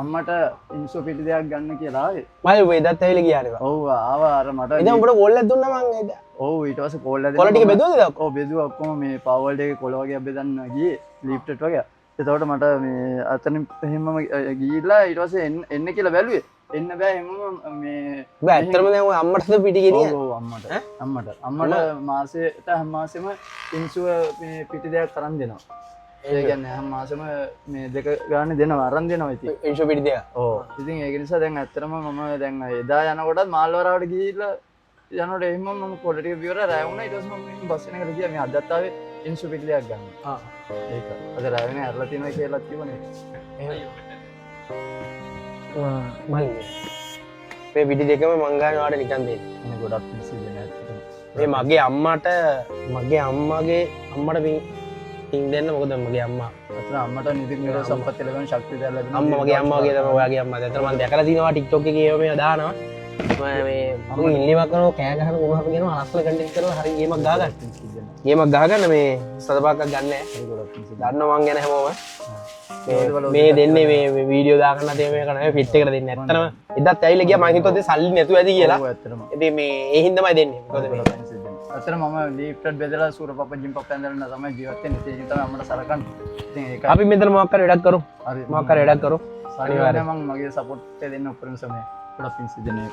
අම්මට ඉන්සු පිටි දෙයක් ගන්න කියලා ආවේ. මම වෙදත් ඇවිල්ලා ගියානේ. ඔව් ආවා අර මට. ඉතින් උඹට කෝල් එකක් දුන්නා මං එදා. ඔව් ඊට පස්සේ කෝල් එකක් කොළ ටික බෙදුවද? ඔව් බෙදුවා ඔක්කොම මේ පවර්ල්ඩ් එකේ කොළ වගේ බෙදන්න ගියේ ලිෆ්ට් එක වගේ. එතකොට මට මේ අතනින් එහෙමම ගිහිල්ලා ඊට පස්සේ එන්න කියලා බැලුවේ. එන්න බෑ එහෙමම මේ බෑ ඇත්තටම දැන් ඔය අම්මටද පිටි ගෙනියන්නේ? ඔව් අම්මට මාසෙට හැම මාසෙම ඉන්සුව මේ පිටි දෙයක් අරන් දෙනවා. ඒ කියන්නේ හැම මාසෙම මේ දෙක ගන්න දෙනවා අරන් දෙනවා ඉතින්. ඉන්ෂෝ පිටි දෙක. ඔව්. ඉතින් ඒක නිසා දැන් ඇත්තටම මම දැන් එදා යනකොටත් මාල්වරාවට ගිහිල්ලා යනකොට එහෙම මම කොළ ටික බිවර රැ වුණා. ඊට පස්සේ මම බස් එකකට ගියා මේ අදත් ආවේ ඉන්සු පිටි දෙයක් ගන්න. ඒක. අද රැ වෙනේ ඇරලා තියෙනවා කියලා කිව්වනේ. මල්ලි මේ පිටි දෙකම මං ගන්න වාට නිකන් දෙන්න. මේ ගොඩක් මිස් වෙන්නේ ඇත්තටම. මේ මගේ අම්මට පින් දෙන්න මොකද මගේ අම්මා අතන අම්මට නිදින් නිරෝ සම්පත් ලැබෙන ශක්තිය දැන් ලැබෙනවා. අම්මා මගේ අම්මා වගේ තමයි ඔයාගේ අම්මා. දැන් මම දැකලා තිනවා TikTok එකේ ඒව මේවා දානවා. මේ අම්මා ඉල්ලීමක් කරනවා කෑ ගහන මොනවා හරි කියනවා අරස්ල කන්ටෙන්ට් කරලා හරි ගේමක් ගහ ගන්න. ගේමක් ගහගන්න මේ සතපාක්කක් ගන්න නැහැ. දන්නවා මං ගැන හැමෝම මේ දෙන්නේ මේ වීඩියෝ දාගන්න තේ මේ කරන්නේ ෆිට් එකට දෙන්නේ. ඇත්තටම එදත් ඇවිල්ලා ගියා මම හිතුවා සල්ලි නැතුව ඇති කියලා. ඔව් ඇත්තටම. ඉතින් මේ ඒ හින්දාමයි දෙන්නේ. මොකද මේ අතන මම ලිෆ්ට් බෙදලා සූරපප්ප ජිම් පප්ප ඇඳලා තමයි ජීවත් වෙන්නේ. ඒක තමයි අම්මට සලකන්නේ. ඉතින් ඒක අපි මෙතන මොකක් කර වැඩක් කරමු. හරි මොකක් කර වැඩක් කරමු. අනිවාර්යයෙන් මම මගේ සපෝට් එක දෙන්න උපරිම සමය. ගොඩක් පිං සිදෙන්නේ.